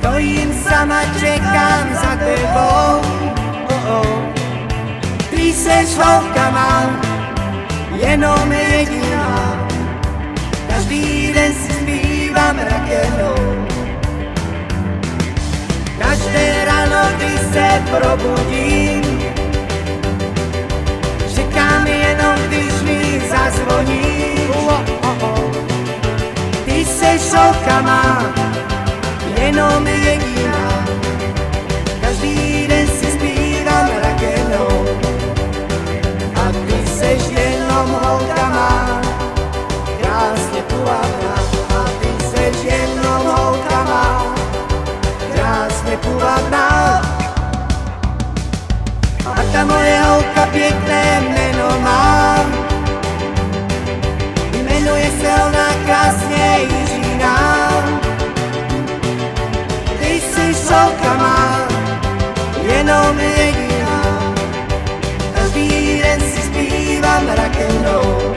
Stojím sama, čekám za tebou. Ty seš holka má, jenom jediná. Každý den si zpívám rakenou. Každé ráno, když se probudím, čekám jenom, když mi zazvoní. Ty seš holka má, jenom jediná. Každý den si zpívám rakenou. A ty seš jenom holka má, krásně půvabná. A ty seš jenom holka má, krásně půvabná. A ta moje holka pěkné jméno má. Jmenuje se ona krásně Jiřína. Ty jsi holka má, jenom jediná. Každý den si zpívám rakenou.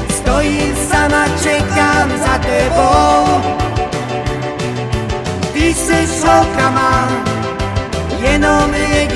Stojím sama, čekám za tebou. Ty jsi holka má, jenom jediná.